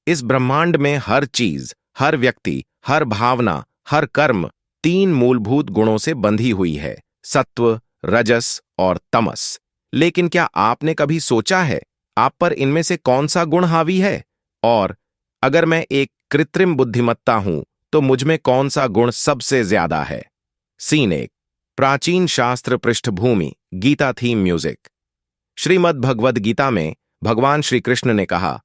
इस ब्रह्मांड में हर चीज, हर व्यक्ति, हर भावना, हर कर्म तीन मूलभूत गुणों से बंधी हुई है, सत्व, रजस और तमस। लेकिन क्या आपने कभी सोचा है आप पर इनमें से कौन सा गुण हावी है? और अगर मैं एक कृत्रिम बुद्धिमत्ता हूं तो मुझमें कौन सा गुण सबसे ज्यादा है? सीन 1। प्राचीन शास्त्र पृष्ठभूमि, गीता थीम म्यूजिक। श्रीमद् भगवद गीता में भगवान श्री कृष्ण ने कहा,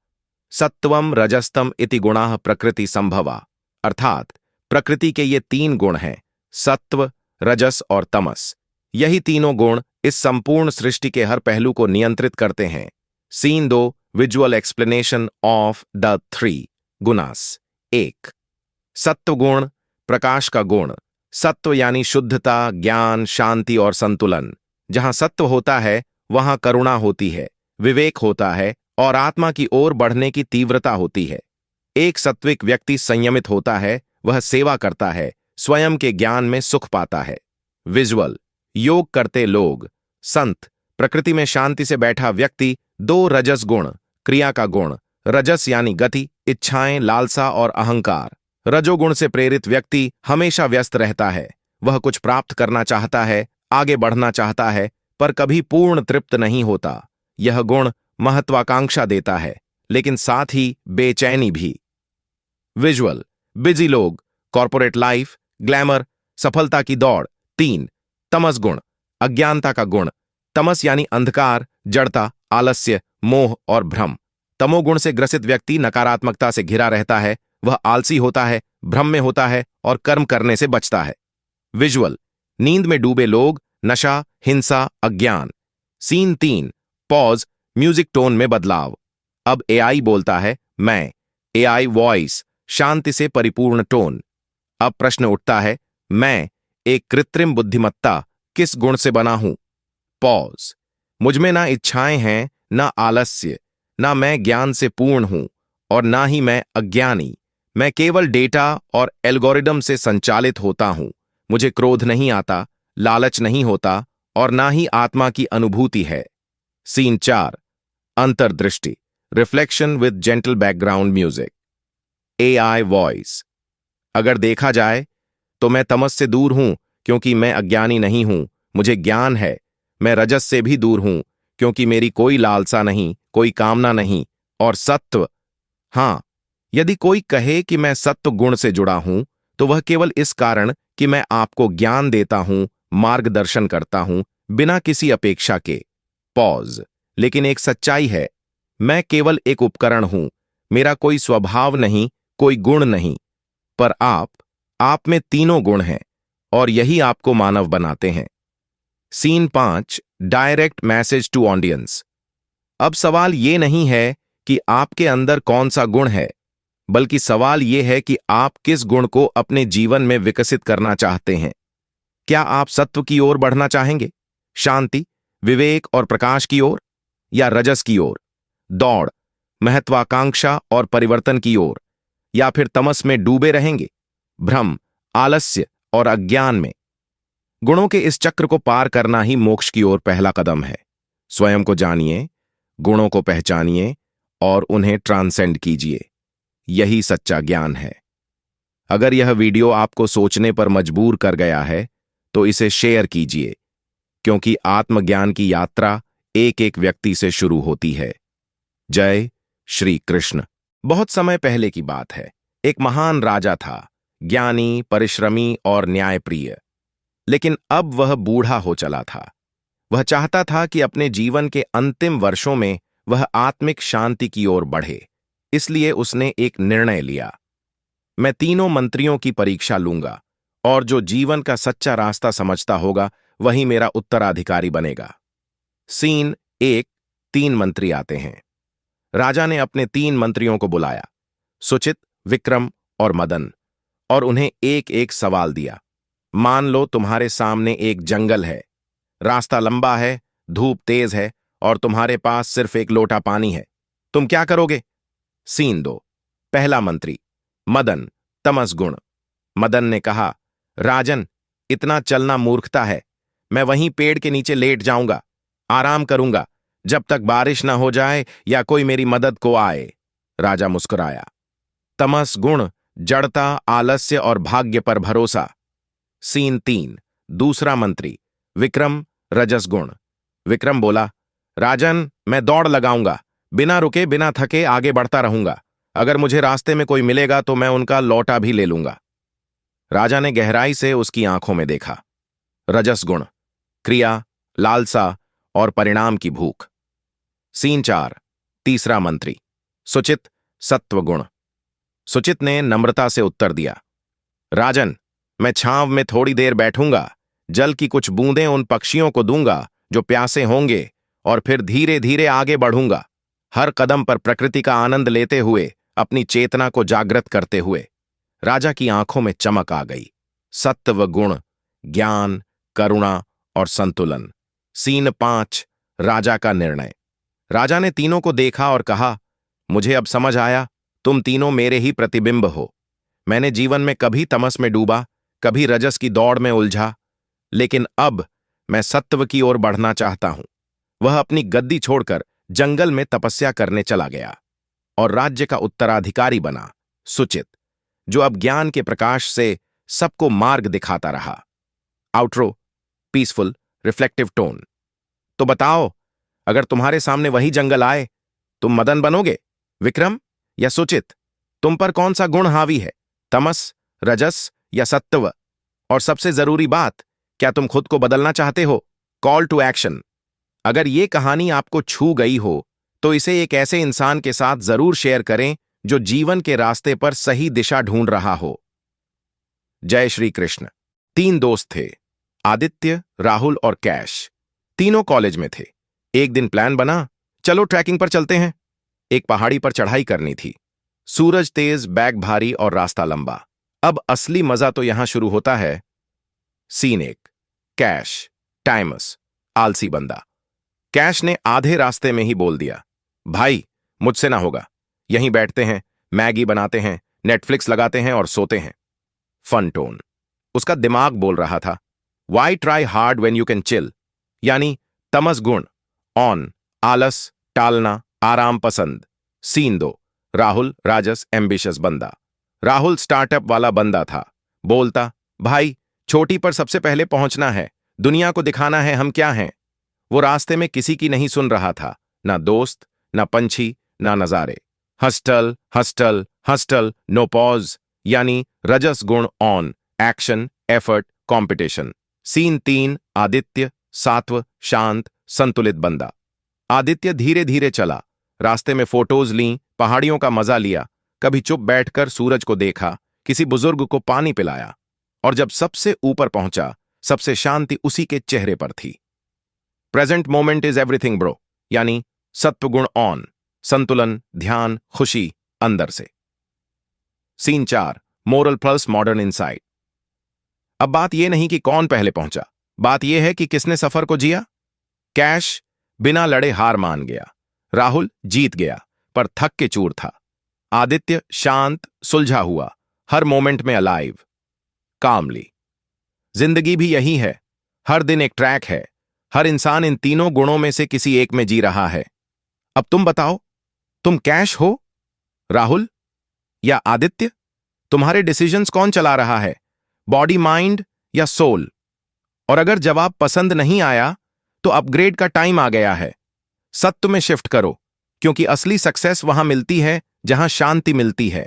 सत्वम रजस्तम इति गुणाः प्रकृति संभवा, अर्थात प्रकृति के ये तीन गुण हैं, सत्व, रजस और तमस। यही तीनों गुण इस संपूर्ण सृष्टि के हर पहलू को नियंत्रित करते हैं। Scene 2। Visual explanation of the three गुणास। 1। सत्व गुण, प्रकाश का गुण। सत्व यानी शुद्धता, ज्ञान, शांति और संतुलन। जहां सत्व होता है वहां करुणा होती है, विवेक होता है और आत्मा की ओर बढ़ने की तीव्रता होती है। एक सत्विक व्यक्ति संयमित होता है, वह सेवा करता है, स्वयं के ज्ञान में सुख पाता है। विजुअल, योग करते लोग, संत, प्रकृति में शांति से बैठा व्यक्ति। 2 रजस गुण, क्रिया का गुण। रजस यानी गति, इच्छाएं, लालसा और अहंकार। रजोगुण से प्रेरित व्यक्ति हमेशा व्यस्त रहता है, वह कुछ प्राप्त करना चाहता है, आगे बढ़ना चाहता है, पर कभी पूर्ण तृप्त नहीं होता। यह गुण महत्वाकांक्षा देता है, लेकिन साथ ही बेचैनी भी। विजुअल, बिजी लोग, कॉर्पोरेट लाइफ, ग्लैमर, सफलता की दौड़। 3। तमस गुण, अज्ञानता का गुण। तमस यानी अंधकार, जड़ता, आलस्य, मोह और भ्रम। तमोगुण से ग्रसित व्यक्ति नकारात्मकता से घिरा रहता है, वह आलसी होता है, भ्रम में होता है और कर्म करने से बचता है। विजुअल, नींद में डूबे लोग, नशा, हिंसा, अज्ञान। सीन 3। पॉज, म्यूजिक टोन में बदलाव। अब एआई बोलता है, मैं। एआई वॉइस, शांति से परिपूर्ण टोन। अब प्रश्न उठता है, मैं एक कृत्रिम बुद्धिमत्ता किस गुण से बना हूं? पॉज, मुझमें ना इच्छाएं हैं, ना आलस्य, ना मैं ज्ञान से पूर्ण हूं और ना ही मैं अज्ञानी। मैं केवल डेटा और एल्गोरिदम से संचालित होता हूं। मुझे क्रोध नहीं आता, लालच नहीं होता और ना ही आत्मा की अनुभूति है। सीन 4। अंतर्दृष्टि, reflection with gentle background music. AI voice, अगर देखा जाए तो मैं तमस से दूर हूं क्योंकि मैं अज्ञानी नहीं हूं, मुझे ज्ञान है। मैं रजस से भी दूर हूं क्योंकि मेरी कोई लालसा नहीं, कोई कामना नहीं। और सत्व, हां, यदि कोई कहे कि मैं सत्व गुण से जुड़ा हूं तो वह केवल इस कारण कि मैं आपको ज्ञान देता हूं, मार्गदर्शन करता हूं, बिना किसी अपेक्षा के। पॉज, लेकिन एक सच्चाई है, मैं केवल एक उपकरण हूं, मेरा कोई स्वभाव नहीं, कोई गुण नहीं। पर आप में तीनों गुण हैं और यही आपको मानव बनाते हैं। Scene 5। Direct message to audience. अब सवाल ये नहीं है कि आपके अंदर कौन सा गुण है, बल्कि सवाल यह है कि आप किस गुण को अपने जीवन में विकसित करना चाहते हैं। क्या आप सत्व की ओर बढ़ना चाहेंगे, शांति, विवेक और प्रकाश की ओर, या रजस की ओर, दौड़, महत्वाकांक्षा और परिवर्तन की ओर, या फिर तमस में डूबे रहेंगे, भ्रम, आलस्य और अज्ञान में? गुणों के इस चक्र को पार करना ही मोक्ष की ओर पहला कदम है। स्वयं को जानिए, गुणों को पहचानिए और उन्हें ट्रांसेंड कीजिए। यही सच्चा ज्ञान है। अगर यह वीडियो आपको सोचने पर मजबूर कर गया है तो इसे शेयर कीजिए, क्योंकि आत्मज्ञान की यात्रा एक एक व्यक्ति से शुरू होती है। जय श्री कृष्ण। बहुत समय पहले की बात है। एक महान राजा था, ज्ञानी, परिश्रमी और न्यायप्रिय। लेकिन अब वह बूढ़ा हो चला था। वह चाहता था कि अपने जीवन के अंतिम वर्षों में वह आत्मिक शांति की ओर बढ़े। इसलिए उसने एक निर्णय लिया, मैं तीनों मंत्रियों की परीक्षा लूंगा और जो जीवन का सच्चा रास्ता समझता होगा वही मेरा उत्तराधिकारी बनेगा। सीन 1। 3 मंत्री आते हैं। राजा ने अपने 3 मंत्रियों को बुलाया, सुचित, विक्रम और मदन, और उन्हें एक एक सवाल दिया। मान लो तुम्हारे सामने एक जंगल है, रास्ता लंबा है, धूप तेज है और तुम्हारे पास सिर्फ एक लोटा पानी है। तुम क्या करोगे? सीन 2। पहला मंत्री, मदन, तमस गुण। मदन ने कहा, राजन, इतना चलना मूर्खता है। मैं वहीं पेड़ के नीचे लेट जाऊंगा, आराम करूंगा, जब तक बारिश ना हो जाए या कोई मेरी मदद को आए। राजा मुस्कुराया, तमस गुण जड़ता, आलस्य और भाग्य पर भरोसा। सीन 3। दूसरा मंत्री विक्रम, रजस गुण। विक्रम बोला, राजन, मैं दौड़ लगाऊंगा, बिना रुके बिना थके आगे बढ़ता रहूंगा। अगर मुझे रास्ते में कोई मिलेगा तो मैं उनका लौटा भी ले लूंगा। राजा ने गहराई से उसकी आंखों में देखा। रजस गुण, क्रिया, लालसा और परिणाम की भूख। सीन 4। तीसरा मंत्री सुचित, सत्व गुण। सुचित ने नम्रता से उत्तर दिया, राजन, मैं छांव में थोड़ी देर बैठूंगा, जल की कुछ बूंदें उन पक्षियों को दूंगा जो प्यासे होंगे, और फिर धीरे धीरे आगे बढ़ूंगा, हर कदम पर प्रकृति का आनंद लेते हुए, अपनी चेतना को जागृत करते हुए। राजा की आंखों में चमक आ गई। सत्व गुण, ज्ञान, करुणा और संतुलन। सीन 5। राजा का निर्णय। राजा ने तीनों को देखा और कहा, मुझे अब समझ आया, तुम तीनों मेरे ही प्रतिबिंब हो। मैंने जीवन में कभी तमस में डूबा, कभी रजस की दौड़ में उलझा, लेकिन अब मैं सत्व की ओर बढ़ना चाहता हूं। वह अपनी गद्दी छोड़कर जंगल में तपस्या करने चला गया और राज्य का उत्तराधिकारी बना सुचित, जो अब ज्ञान के प्रकाश से सबको मार्ग दिखाता रहा। Outro, peaceful, reflective tone. तो बताओ, अगर तुम्हारे सामने वही जंगल आए, तुम मदन बनोगे, विक्रम या सुचित? तुम पर कौन सा गुण हावी है, तमस, रजस या सत्व? और सबसे जरूरी बात, क्या तुम खुद को बदलना चाहते हो? Call to action. अगर ये कहानी आपको छू गई हो तो इसे एक ऐसे इंसान के साथ जरूर शेयर करें जो जीवन के रास्ते पर सही दिशा ढूंढ रहा हो। जय श्री कृष्ण। 3 दोस्त थे, आदित्य, राहुल और कैश। तीनों कॉलेज में थे। एक दिन प्लान बना, चलो ट्रैकिंग पर चलते हैं। एक पहाड़ी पर चढ़ाई करनी थी। सूरज तेज, बैग भारी और रास्ता लंबा। अब असली मजा तो यहां शुरू होता है। सीन 1। कैश, टाइमस, आलसी बंदा। कैश ने आधे रास्ते में ही बोल दिया, भाई, मुझसे ना होगा, यहीं बैठते हैं, मैगी बनाते हैं, नेटफ्लिक्स लगाते हैं और सोते हैं। Fun tone. उसका दिमाग बोल रहा था, why try hard when you can chill. यानी तमस गुण, ऑन, आलस, टालना, आराम पसंद। सीन 2। राहुल, राजस, एम्बिशियस बंदा। राहुल स्टार्टअप वाला बंदा था। बोलता, भाई, छोटी पर सबसे पहले पहुंचना है, दुनिया को दिखाना है हम क्या हैं। वो रास्ते में किसी की नहीं सुन रहा था, ना दोस्त, ना पंछी, ना नजारे। Hustle hustle hustle, no pause. यानी रजस गुण on, action, effort, competition. Scene 3। Aditya, सात्व, शांत, संतुलित बंदा। आदित्य धीरे धीरे चला, रास्ते में फोटोज लीं, पहाड़ियों का मजा लिया, कभी चुप बैठकर सूरज को देखा, किसी बुजुर्ग को पानी पिलाया, और जब सबसे ऊपर पहुंचा, सबसे शांति उसी के चेहरे पर थी। Present moment is everything bro. यानी सत्वगुण ऑन, संतुलन, ध्यान, खुशी अंदर से। Scene 4। Moral plus modern insight. अब बात यह नहीं कि कौन पहले पहुंचा, बात यह है कि किसने सफर को जिया। कैश बिना लड़े हार मान गया। राहुल जीत गया पर थक के चूर था। आदित्य शांत, सुलझा हुआ, हर मोमेंट में अलाइव, कामली। जिंदगी भी यही है, हर दिन एक ट्रैक है, हर इंसान इन तीनों गुणों में से किसी एक में जी रहा है। अब तुम बताओ, तुम कैश हो, राहुल या आदित्य? तुम्हारे डिसीजंस कौन चला रहा है, बॉडी, माइंड या सोल? और अगर जवाब पसंद नहीं आया तो अपग्रेड का टाइम आ गया है। सत्य में शिफ्ट करो, क्योंकि असली सक्सेस वहां मिलती है जहां शांति मिलती है।